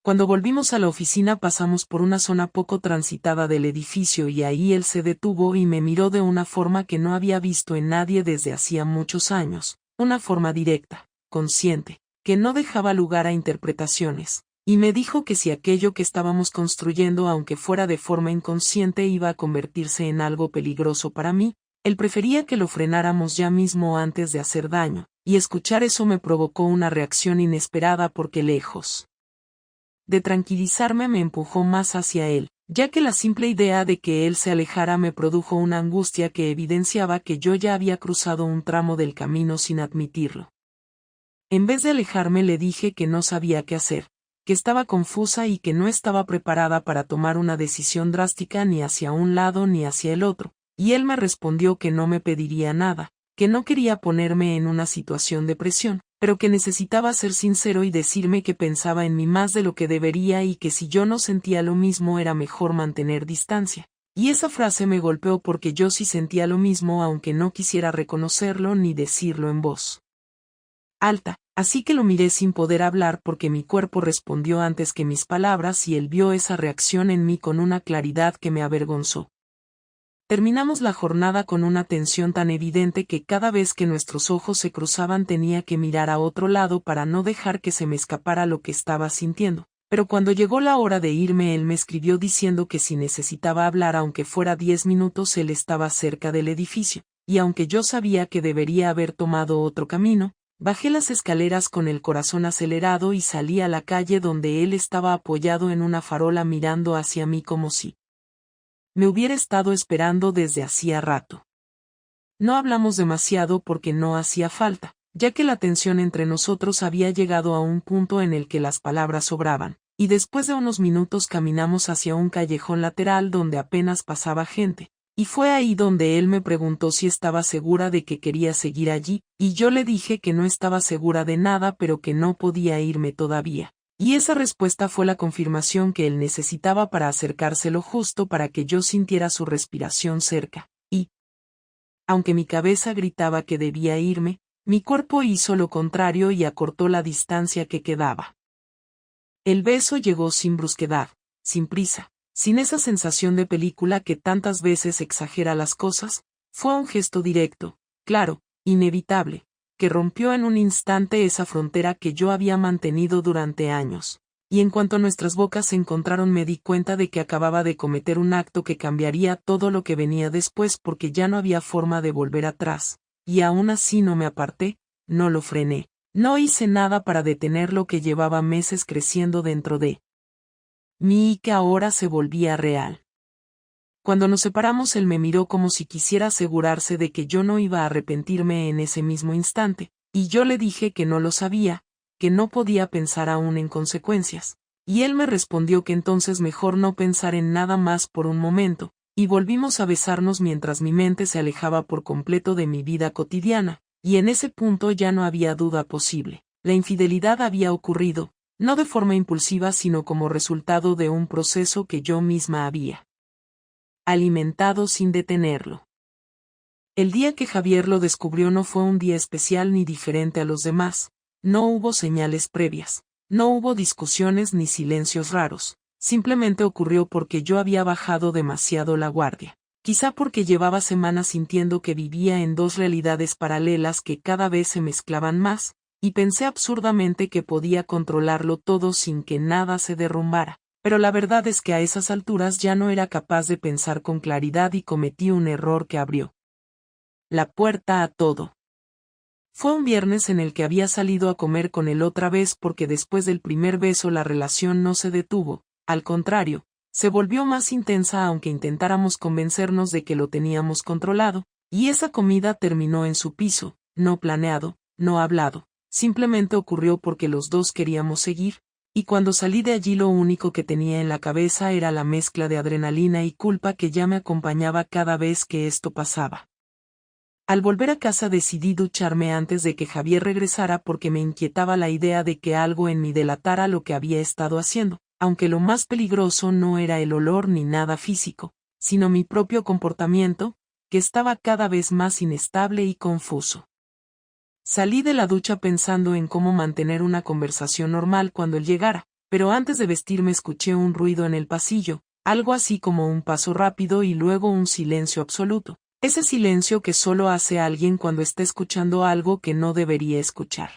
Cuando volvimos a la oficina pasamos por una zona poco transitada del edificio y ahí él se detuvo y me miró de una forma que no había visto en nadie desde hacía muchos años, una forma directa, consciente, que no dejaba lugar a interpretaciones, y me dijo que si aquello que estábamos construyendo aunque fuera de forma inconsciente iba a convertirse en algo peligroso para mí, él prefería que lo frenáramos ya mismo antes de hacer daño, y escuchar eso me provocó una reacción inesperada porque lejos de tranquilizarme me empujó más hacia él, ya que la simple idea de que él se alejara me produjo una angustia que evidenciaba que yo ya había cruzado un tramo del camino sin admitirlo. En vez de alejarme le dije que no sabía qué hacer, que estaba confusa y que no estaba preparada para tomar una decisión drástica ni hacia un lado ni hacia el otro, y él me respondió que no me pediría nada, que no quería ponerme en una situación de presión, pero que necesitaba ser sincero y decirme que pensaba en mí más de lo que debería y que si yo no sentía lo mismo era mejor mantener distancia. Y esa frase me golpeó porque yo sí sentía lo mismo aunque no quisiera reconocerlo ni decirlo en voz alta, así que lo miré sin poder hablar porque mi cuerpo respondió antes que mis palabras y él vio esa reacción en mí con una claridad que me avergonzó. Terminamos la jornada con una tensión tan evidente que cada vez que nuestros ojos se cruzaban tenía que mirar a otro lado para no dejar que se me escapara lo que estaba sintiendo. Pero cuando llegó la hora de irme él me escribió diciendo que si necesitaba hablar aunque fuera 10 minutos él estaba cerca del edificio, y aunque yo sabía que debería haber tomado otro camino, bajé las escaleras con el corazón acelerado y salí a la calle donde él estaba apoyado en una farola mirando hacia mí como si me hubiera estado esperando desde hacía rato. No hablamos demasiado porque no hacía falta, ya que la tensión entre nosotros había llegado a un punto en el que las palabras sobraban, y después de unos minutos caminamos hacia un callejón lateral donde apenas pasaba gente, y fue ahí donde él me preguntó si estaba segura de que quería seguir allí, y yo le dije que no estaba segura de nada pero que no podía irme todavía. Y esa respuesta fue la confirmación que él necesitaba para acercarse lo justo para que yo sintiera su respiración cerca, y, aunque mi cabeza gritaba que debía irme, mi cuerpo hizo lo contrario y acortó la distancia que quedaba. El beso llegó sin brusquedad, sin prisa, sin esa sensación de película que tantas veces exagera las cosas, fue un gesto directo, claro, inevitable, que rompió en un instante esa frontera que yo había mantenido durante años, y en cuanto nuestras bocas se encontraron me di cuenta de que acababa de cometer un acto que cambiaría todo lo que venía después porque ya no había forma de volver atrás, y aún así no me aparté, no lo frené, no hice nada para detener lo que llevaba meses creciendo dentro de mí y que ahora se volvía real. Cuando nos separamos él me miró como si quisiera asegurarse de que yo no iba a arrepentirme en ese mismo instante, y yo le dije que no lo sabía, que no podía pensar aún en consecuencias, y él me respondió que entonces mejor no pensar en nada más por un momento, y volvimos a besarnos mientras mi mente se alejaba por completo de mi vida cotidiana, y en ese punto ya no había duda posible. La infidelidad había ocurrido, no de forma impulsiva sino como resultado de un proceso que yo misma había alimentado sin detenerlo. El día que Javier lo descubrió no fue un día especial ni diferente a los demás, no hubo señales previas, no hubo discusiones ni silencios raros, simplemente ocurrió porque yo había bajado demasiado la guardia. Quizá porque llevaba semanas sintiendo que vivía en dos realidades paralelas que cada vez se mezclaban más, y pensé absurdamente que podía controlarlo todo sin que nada se derrumbara. Pero la verdad es que a esas alturas ya no era capaz de pensar con claridad y cometí un error que abrió la puerta a todo. Fue un viernes en el que había salido a comer con él otra vez porque después del primer beso la relación no se detuvo, al contrario, se volvió más intensa aunque intentáramos convencernos de que lo teníamos controlado, y esa comida terminó en su piso, no planeado, no hablado, simplemente ocurrió porque los dos queríamos seguir, y cuando salí de allí lo único que tenía en la cabeza era la mezcla de adrenalina y culpa que ya me acompañaba cada vez que esto pasaba. Al volver a casa decidí ducharme antes de que Javier regresara porque me inquietaba la idea de que algo en mí delatara lo que había estado haciendo, aunque lo más peligroso no era el olor ni nada físico, sino mi propio comportamiento, que estaba cada vez más inestable y confuso. Salí de la ducha pensando en cómo mantener una conversación normal cuando él llegara, pero antes de vestirme escuché un ruido en el pasillo, algo así como un paso rápido y luego un silencio absoluto. Ese silencio que solo hace alguien cuando está escuchando algo que no debería escuchar.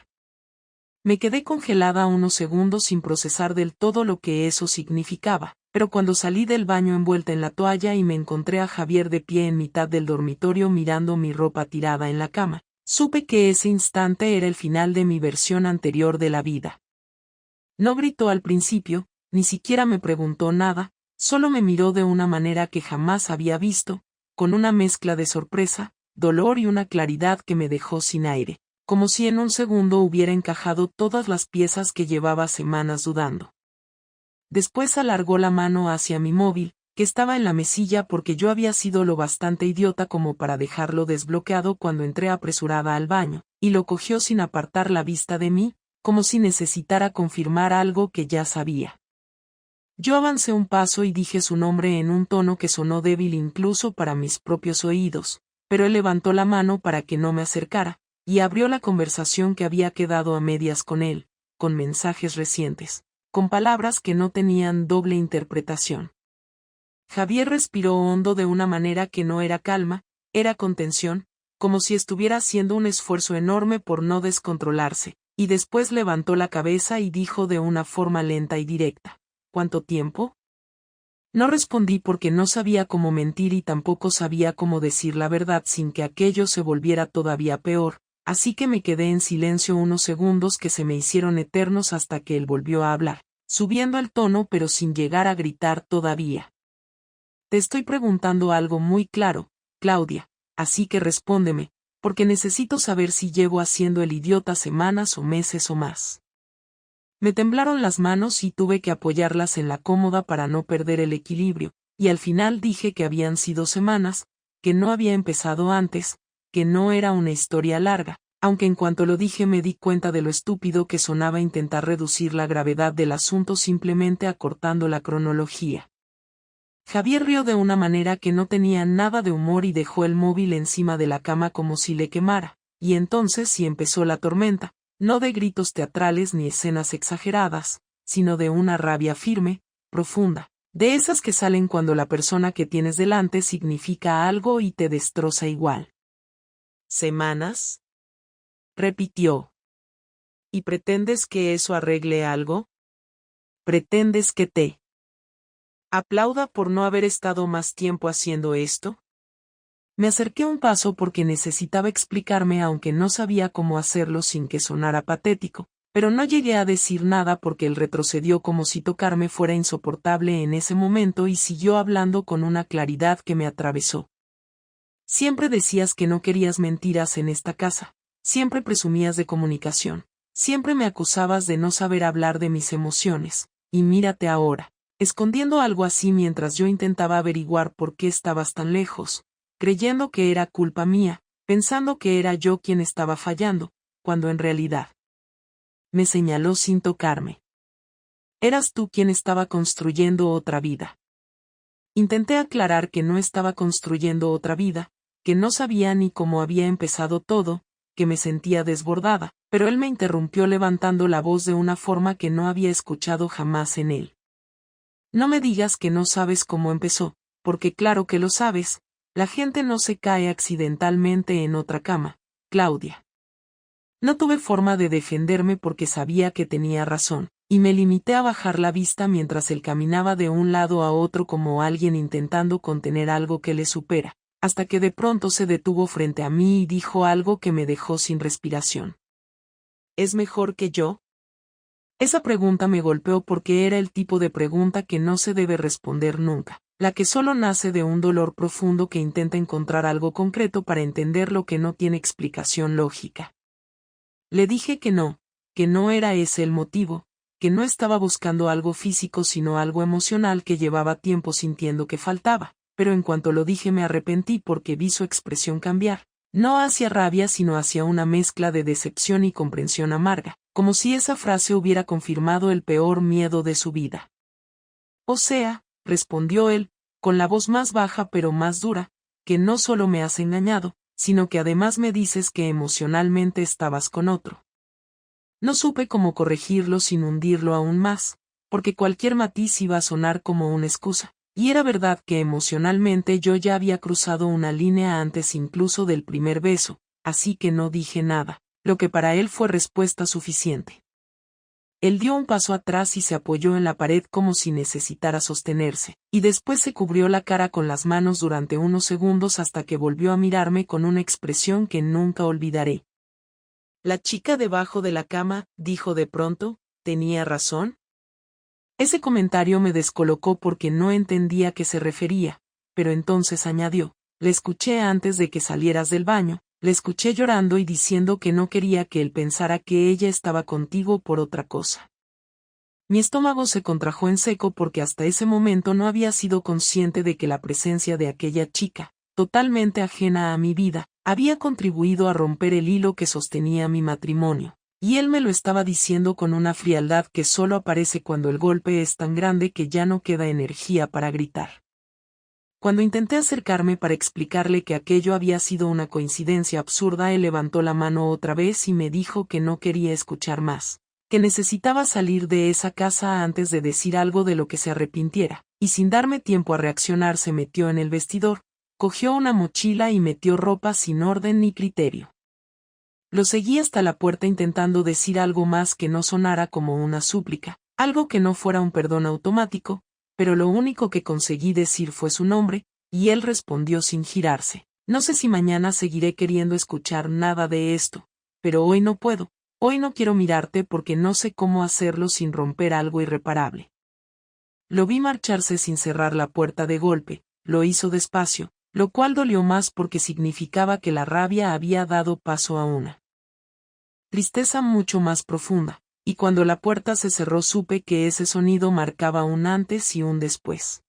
Me quedé congelada unos segundos sin procesar del todo lo que eso significaba, pero cuando salí del baño envuelta en la toalla y me encontré a Javier de pie en mitad del dormitorio mirando mi ropa tirada en la cama, supe que ese instante era el final de mi versión anterior de la vida. No gritó al principio, ni siquiera me preguntó nada, solo me miró de una manera que jamás había visto, con una mezcla de sorpresa, dolor y una claridad que me dejó sin aire, como si en un segundo hubiera encajado todas las piezas que llevaba semanas dudando. Después alargó la mano hacia mi móvil, que estaba en la mesilla porque yo había sido lo bastante idiota como para dejarlo desbloqueado cuando entré apresurada al baño, y lo cogió sin apartar la vista de mí, como si necesitara confirmar algo que ya sabía. Yo avancé un paso y dije su nombre en un tono que sonó débil incluso para mis propios oídos, pero él levantó la mano para que no me acercara, y abrió la conversación que había quedado a medias con él, con mensajes recientes, con palabras que no tenían doble interpretación. Javier respiró hondo de una manera que no era calma, era contención, como si estuviera haciendo un esfuerzo enorme por no descontrolarse, y después levantó la cabeza y dijo de una forma lenta y directa: ¿Cuánto tiempo? No respondí porque no sabía cómo mentir y tampoco sabía cómo decir la verdad sin que aquello se volviera todavía peor, así que me quedé en silencio unos segundos que se me hicieron eternos hasta que él volvió a hablar, subiendo el tono pero sin llegar a gritar todavía. Te estoy preguntando algo muy claro, Claudia, así que respóndeme, porque necesito saber si llevo haciendo el idiota semanas o meses o más. Me temblaron las manos y tuve que apoyarlas en la cómoda para no perder el equilibrio, y al final dije que habían sido semanas, que no había empezado antes, que no era una historia larga, aunque en cuanto lo dije me di cuenta de lo estúpido que sonaba intentar reducir la gravedad del asunto simplemente acortando la cronología. Javier rió de una manera que no tenía nada de humor y dejó el móvil encima de la cama como si le quemara, y entonces sí empezó la tormenta. No de gritos teatrales ni escenas exageradas, sino de una rabia firme, profunda, de esas que salen cuando la persona que tienes delante significa algo y te destroza igual. ¿Semanas? Repitió. ¿Y pretendes que eso arregle algo? ¿Pretendes que te aplauda por no haber estado más tiempo haciendo esto? Me acerqué un paso porque necesitaba explicarme aunque no sabía cómo hacerlo sin que sonara patético, pero no llegué a decir nada porque él retrocedió como si tocarme fuera insoportable en ese momento y siguió hablando con una claridad que me atravesó. Siempre decías que no querías mentiras en esta casa, siempre presumías de comunicación, siempre me acusabas de no saber hablar de mis emociones, y mírate ahora, escondiendo algo así mientras yo intentaba averiguar por qué estabas tan lejos, creyendo que era culpa mía, pensando que era yo quien estaba fallando, cuando en realidad me señaló sin tocarme. Eras tú quien estaba construyendo otra vida. Intenté aclarar que no estaba construyendo otra vida, que no sabía ni cómo había empezado todo, que me sentía desbordada, pero él me interrumpió levantando la voz de una forma que no había escuchado jamás en él. No me digas que no sabes cómo empezó, porque claro que lo sabes, La gente no se cae accidentalmente en otra cama, Claudia. No tuve forma de defenderme porque sabía que tenía razón, y me limité a bajar la vista mientras él caminaba de un lado a otro como alguien intentando contener algo que le supera, hasta que de pronto se detuvo frente a mí y dijo algo que me dejó sin respiración. ¿Es mejor que yo? Esa pregunta me golpeó porque era el tipo de pregunta que no se debe responder nunca, la que solo nace de un dolor profundo que intenta encontrar algo concreto para entender lo que no tiene explicación lógica. Le dije que no era ese el motivo, que no estaba buscando algo físico sino algo emocional que llevaba tiempo sintiendo que faltaba, pero en cuanto lo dije me arrepentí porque vi su expresión cambiar, no hacia rabia sino hacia una mezcla de decepción y comprensión amarga, como si esa frase hubiera confirmado el peor miedo de su vida. O sea, respondió él, con la voz más baja pero más dura, que no solo me has engañado, sino que además me dices que emocionalmente estabas con otro. No supe cómo corregirlo sin hundirlo aún más, porque cualquier matiz iba a sonar como una excusa, y era verdad que emocionalmente yo ya había cruzado una línea antes incluso del primer beso, así que no dije nada, lo que para él fue respuesta suficiente. Él dio un paso atrás y se apoyó en la pared como si necesitara sostenerse, y después se cubrió la cara con las manos durante unos segundos hasta que volvió a mirarme con una expresión que nunca olvidaré. La chica debajo de la cama, dijo de pronto, ¿tenía razón? Ese comentario me descolocó porque no entendía a qué se refería, pero entonces añadió, le escuché antes de que salieras del baño, le escuché llorando y diciendo que no quería que él pensara que ella estaba contigo por otra cosa. Mi estómago se contrajo en seco porque hasta ese momento no había sido consciente de que la presencia de aquella chica, totalmente ajena a mi vida, había contribuido a romper el hilo que sostenía mi matrimonio, y él me lo estaba diciendo con una frialdad que solo aparece cuando el golpe es tan grande que ya no queda energía para gritar. Cuando intenté acercarme para explicarle que aquello había sido una coincidencia absurda, él levantó la mano otra vez y me dijo que no quería escuchar más, que necesitaba salir de esa casa antes de decir algo de lo que se arrepintiera, y sin darme tiempo a reaccionar se metió en el vestidor, cogió una mochila y metió ropa sin orden ni criterio. Lo seguí hasta la puerta intentando decir algo más que no sonara como una súplica, algo que no fuera un perdón automático, pero lo único que conseguí decir fue su nombre, y él respondió sin girarse. No sé si mañana seguiré queriendo escuchar nada de esto, pero hoy no puedo, hoy no quiero mirarte porque no sé cómo hacerlo sin romper algo irreparable. Lo vi marcharse sin cerrar la puerta de golpe, lo hizo despacio, lo cual dolió más porque significaba que la rabia había dado paso a una tristeza mucho más profunda, y cuando la puerta se cerró supe que ese sonido marcaba un antes y un después.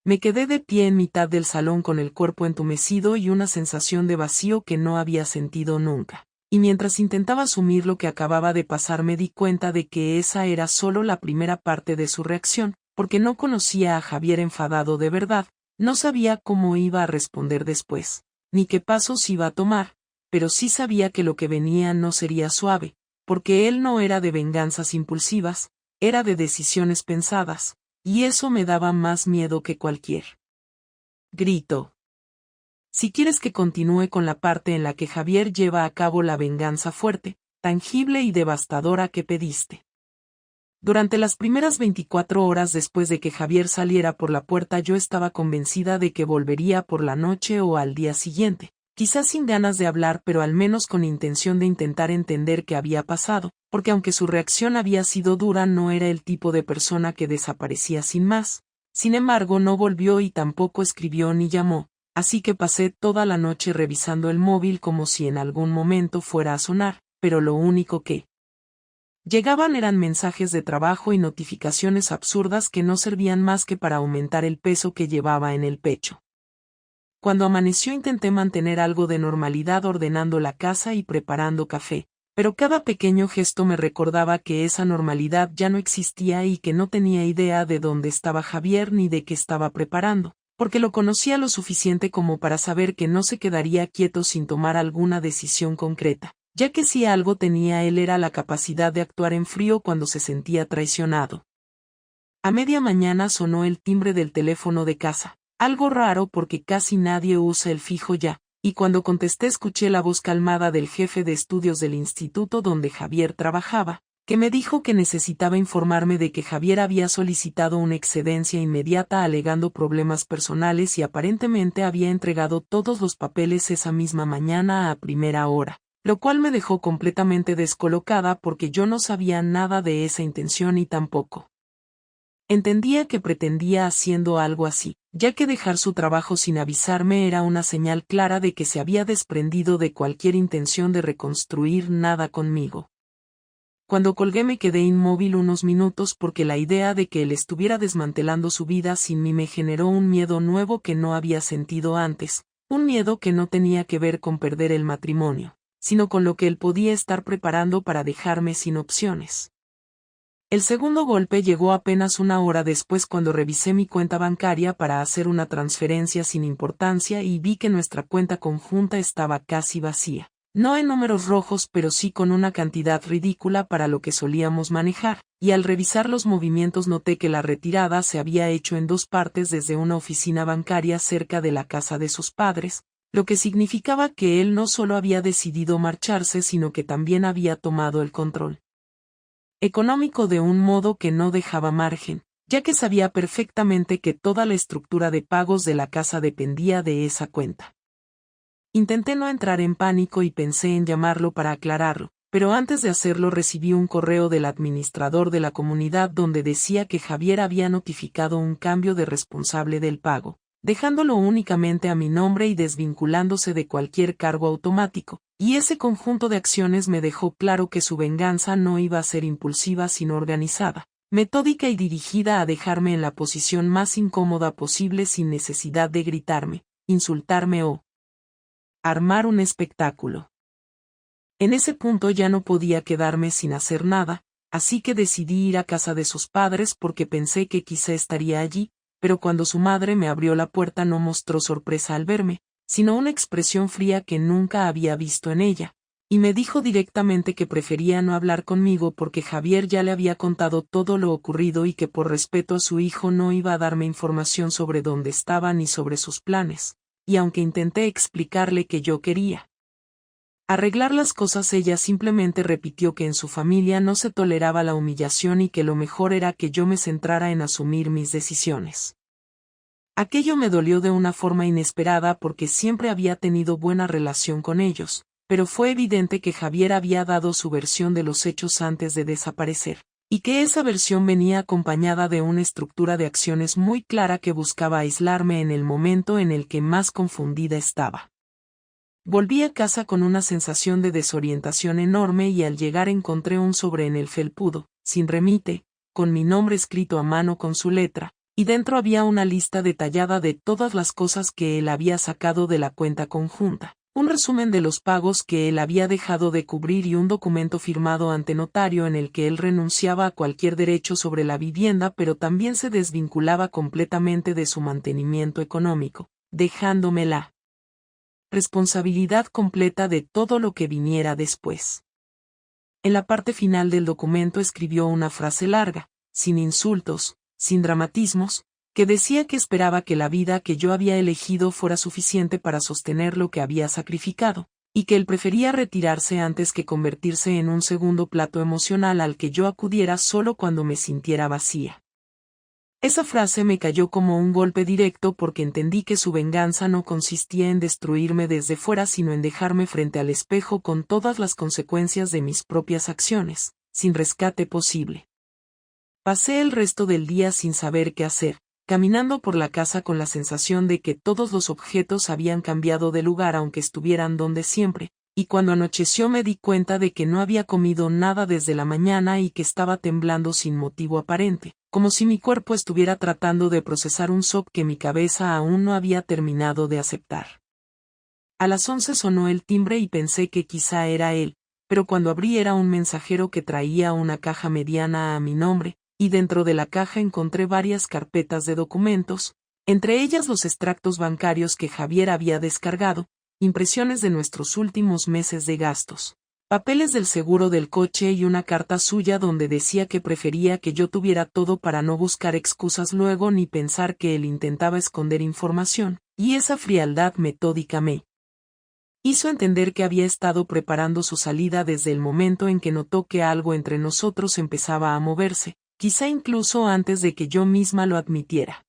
Me quedé de pie en mitad del salón con el cuerpo entumecido y una sensación de vacío que no había sentido nunca, y mientras intentaba asumir lo que acababa de pasar me di cuenta de que esa era solo la primera parte de su reacción, porque no conocía a Javier enfadado de verdad, no sabía cómo iba a responder después, ni qué pasos iba a tomar, pero sí sabía que lo que venía no sería suave, porque él no era de venganzas impulsivas, era de decisiones pensadas, y eso me daba más miedo que cualquier grito. Si quieres que continúe con la parte en la que Javier lleva a cabo la venganza fuerte, tangible y devastadora que pediste. Durante las primeras 24 horas después de que Javier saliera por la puerta yo estaba convencida de que volvería por la noche o al día siguiente. Quizás sin ganas de hablar pero al menos con intención de intentar entender qué había pasado, porque aunque su reacción había sido dura no era el tipo de persona que desaparecía sin más. Sin embargo no volvió y tampoco escribió ni llamó, así que pasé toda la noche revisando el móvil como si en algún momento fuera a sonar, pero lo único que llegaban eran mensajes de trabajo y notificaciones absurdas que no servían más que para aumentar el peso que llevaba en el pecho. Cuando amaneció intenté mantener algo de normalidad ordenando la casa y preparando café, pero cada pequeño gesto me recordaba que esa normalidad ya no existía y que no tenía idea de dónde estaba Javier ni de qué estaba preparando, porque lo conocía lo suficiente como para saber que no se quedaría quieto sin tomar alguna decisión concreta, ya que si algo tenía él era la capacidad de actuar en frío cuando se sentía traicionado. A media mañana sonó el timbre del teléfono de casa. Algo raro porque casi nadie usa el fijo ya, y cuando contesté escuché la voz calmada del jefe de estudios del instituto donde Javier trabajaba, que me dijo que necesitaba informarme de que Javier había solicitado una excedencia inmediata alegando problemas personales y aparentemente había entregado todos los papeles esa misma mañana a primera hora, lo cual me dejó completamente descolocada porque yo no sabía nada de esa intención y tampoco entendía que pretendía haciendo algo así, ya que dejar su trabajo sin avisarme era una señal clara de que se había desprendido de cualquier intención de reconstruir nada conmigo. Cuando colgué me quedé inmóvil unos minutos porque la idea de que él estuviera desmantelando su vida sin mí me generó un miedo nuevo que no había sentido antes, un miedo que no tenía que ver con perder el matrimonio, sino con lo que él podía estar preparando para dejarme sin opciones. El segundo golpe llegó apenas una hora después cuando revisé mi cuenta bancaria para hacer una transferencia sin importancia y vi que nuestra cuenta conjunta estaba casi vacía. No en números rojos pero sí con una cantidad ridícula para lo que solíamos manejar, y al revisar los movimientos noté que la retirada se había hecho en dos partes desde una oficina bancaria cerca de la casa de sus padres, lo que significaba que él no solo había decidido marcharse sino que también había tomado el control económico de un modo que no dejaba margen, ya que sabía perfectamente que toda la estructura de pagos de la casa dependía de esa cuenta. Intenté no entrar en pánico y pensé en llamarlo para aclararlo, pero antes de hacerlo recibí un correo del administrador de la comunidad donde decía que Javier había notificado un cambio de responsable del pago, dejándolo únicamente a mi nombre y desvinculándose de cualquier cargo automático, y ese conjunto de acciones me dejó claro que su venganza no iba a ser impulsiva sino organizada, metódica y dirigida a dejarme en la posición más incómoda posible sin necesidad de gritarme, insultarme o armar un espectáculo. En ese punto ya no podía quedarme sin hacer nada, así que decidí ir a casa de sus padres porque pensé que quizá estaría allí, pero cuando su madre me abrió la puerta no mostró sorpresa al verme, sino una expresión fría que nunca había visto en ella, y me dijo directamente que prefería no hablar conmigo porque Javier ya le había contado todo lo ocurrido y que por respeto a su hijo no iba a darme información sobre dónde estaba ni sobre sus planes, y aunque intenté explicarle que yo quería arreglar las cosas, ella simplemente repitió que en su familia no se toleraba la humillación y que lo mejor era que yo me centrara en asumir mis decisiones. Aquello me dolió de una forma inesperada porque siempre había tenido buena relación con ellos, pero fue evidente que Javier había dado su versión de los hechos antes de desaparecer, y que esa versión venía acompañada de una estructura de acciones muy clara que buscaba aislarme en el momento en el que más confundida estaba. Volví a casa con una sensación de desorientación enorme y al llegar encontré un sobre en el felpudo, sin remite, con mi nombre escrito a mano con su letra, y dentro había una lista detallada de todas las cosas que él había sacado de la cuenta conjunta, un resumen de los pagos que él había dejado de cubrir y un documento firmado ante notario en el que él renunciaba a cualquier derecho sobre la vivienda pero también se desvinculaba completamente de su mantenimiento económico, dejándome la responsabilidad completa de todo lo que viniera después. En la parte final del documento escribió una frase larga, sin insultos, sin dramatismos, que decía que esperaba que la vida que yo había elegido fuera suficiente para sostener lo que había sacrificado, y que él prefería retirarse antes que convertirse en un segundo plato emocional al que yo acudiera solo cuando me sintiera vacía. Esa frase me cayó como un golpe directo porque entendí que su venganza no consistía en destruirme desde fuera sino en dejarme frente al espejo con todas las consecuencias de mis propias acciones, sin rescate posible. Pasé el resto del día sin saber qué hacer, caminando por la casa con la sensación de que todos los objetos habían cambiado de lugar aunque estuvieran donde siempre, y cuando anocheció me di cuenta de que no había comido nada desde la mañana y que estaba temblando sin motivo aparente, como si mi cuerpo estuviera tratando de procesar un shock que mi cabeza aún no había terminado de aceptar. A las 11 sonó el timbre y pensé que quizá era él, pero cuando abrí era un mensajero que traía una caja mediana a mi nombre, y dentro de la caja encontré varias carpetas de documentos, entre ellas los extractos bancarios que Javier había descargado, impresiones de nuestros últimos meses de gastos, papeles del seguro del coche y una carta suya donde decía que prefería que yo tuviera todo para no buscar excusas luego ni pensar que él intentaba esconder información, y esa frialdad metódica me hizo entender que había estado preparando su salida desde el momento en que notó que algo entre nosotros empezaba a moverse, quizá incluso antes de que yo misma lo admitiera.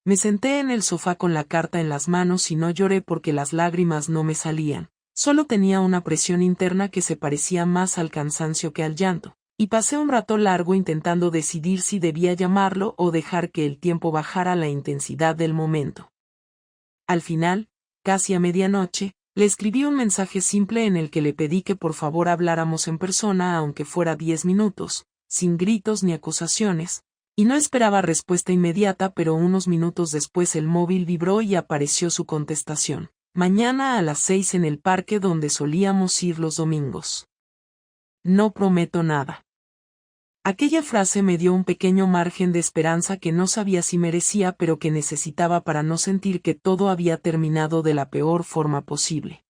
Me senté en el sofá con la carta en las manos y no lloré porque las lágrimas no me salían. Solo tenía una presión interna que se parecía más al cansancio que al llanto, y pasé un rato largo intentando decidir si debía llamarlo o dejar que el tiempo bajara la intensidad del momento. Al final, casi a medianoche, le escribí un mensaje simple en el que le pedí que por favor habláramos en persona aunque fuera 10 minutos, sin gritos ni acusaciones, y no esperaba respuesta inmediata, pero unos minutos después el móvil vibró y apareció su contestación. Mañana a las 6 en el parque donde solíamos ir los domingos. No prometo nada. Aquella frase me dio un pequeño margen de esperanza que no sabía si merecía pero que necesitaba para no sentir que todo había terminado de la peor forma posible.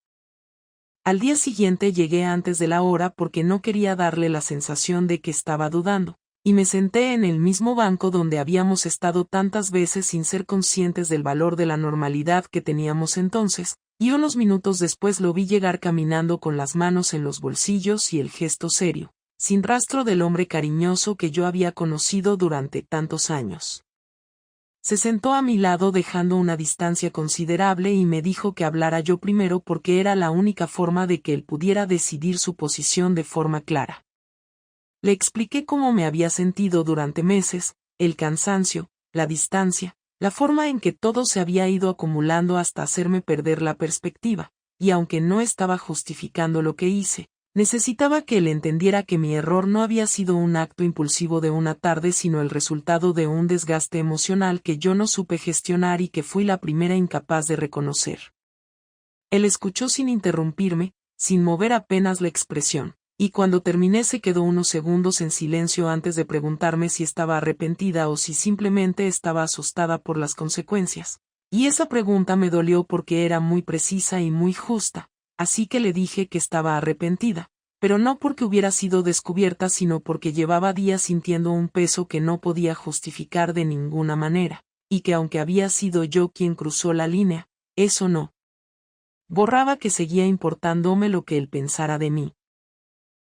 Al día siguiente llegué antes de la hora porque no quería darle la sensación de que estaba dudando, y me senté en el mismo banco donde habíamos estado tantas veces sin ser conscientes del valor de la normalidad que teníamos entonces, y unos minutos después lo vi llegar caminando con las manos en los bolsillos y el gesto serio, sin rastro del hombre cariñoso que yo había conocido durante tantos años. Se sentó a mi lado dejando una distancia considerable y me dijo que hablara yo primero porque era la única forma de que él pudiera decidir su posición de forma clara. Le expliqué cómo me había sentido durante meses, el cansancio, la distancia, la forma en que todo se había ido acumulando hasta hacerme perder la perspectiva, y aunque no estaba justificando lo que hice, necesitaba que él entendiera que mi error no había sido un acto impulsivo de una tarde sino el resultado de un desgaste emocional que yo no supe gestionar y que fui la primera incapaz de reconocer. Él escuchó sin interrumpirme, sin mover apenas la expresión. Y cuando terminé se quedó unos segundos en silencio antes de preguntarme si estaba arrepentida o si simplemente estaba asustada por las consecuencias. Y esa pregunta me dolió porque era muy precisa y muy justa, así que le dije que estaba arrepentida, pero no porque hubiera sido descubierta sino porque llevaba días sintiendo un peso que no podía justificar de ninguna manera, y que aunque había sido yo quien cruzó la línea, eso no borraba que seguía importándome lo que él pensara de mí.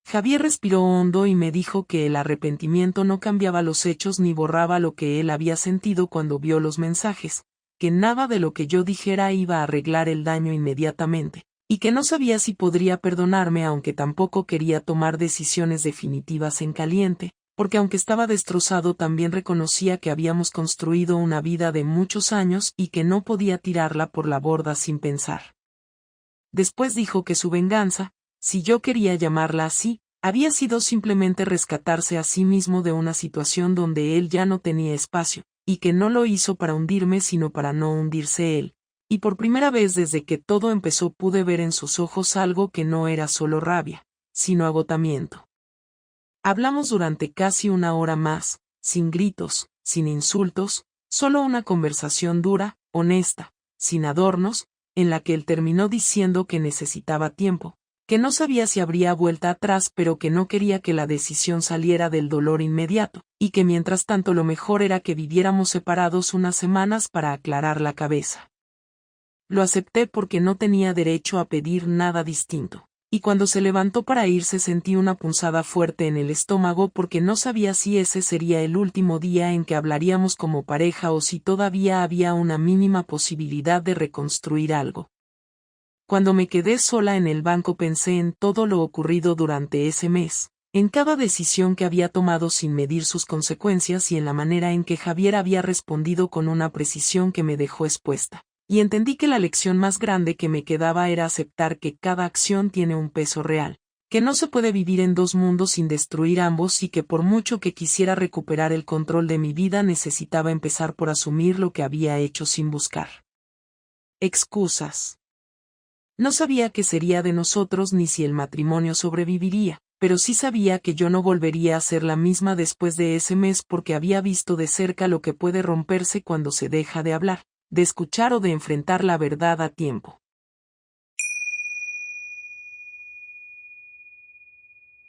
Javier respiró hondo y me dijo que el arrepentimiento no cambiaba los hechos ni borraba lo que él había sentido cuando vio los mensajes, que nada de lo que yo dijera iba a arreglar el daño inmediatamente, y que no sabía si podría perdonarme aunque tampoco quería tomar decisiones definitivas en caliente, porque aunque estaba destrozado también reconocía que habíamos construido una vida de muchos años y que no podía tirarla por la borda sin pensar. Después dijo que su venganza, si yo quería llamarla así, había sido simplemente rescatarse a sí mismo de una situación donde él ya no tenía espacio, y que no lo hizo para hundirme sino para no hundirse él. Y por primera vez desde que todo empezó pude ver en sus ojos algo que no era solo rabia, sino agotamiento. Hablamos durante casi una hora más, sin gritos, sin insultos, solo una conversación dura, honesta, sin adornos, en la que él terminó diciendo que necesitaba tiempo, que no sabía si habría vuelta atrás pero que no quería que la decisión saliera del dolor inmediato, y que mientras tanto lo mejor era que viviéramos separados unas semanas para aclarar la cabeza. Lo acepté porque no tenía derecho a pedir nada distinto, y cuando se levantó para irse sentí una punzada fuerte en el estómago porque no sabía si ese sería el último día en que hablaríamos como pareja o si todavía había una mínima posibilidad de reconstruir algo. Cuando me quedé sola en el banco pensé en todo lo ocurrido durante ese mes, en cada decisión que había tomado sin medir sus consecuencias y en la manera en que Javier había respondido con una precisión que me dejó expuesta. Y entendí que la lección más grande que me quedaba era aceptar que cada acción tiene un peso real, que no se puede vivir en dos mundos sin destruir ambos y que por mucho que quisiera recuperar el control de mi vida necesitaba empezar por asumir lo que había hecho sin buscar excusas. No sabía qué sería de nosotros ni si el matrimonio sobreviviría, pero sí sabía que yo no volvería a ser la misma después de ese mes porque había visto de cerca lo que puede romperse cuando se deja de hablar, de escuchar o de enfrentar la verdad a tiempo.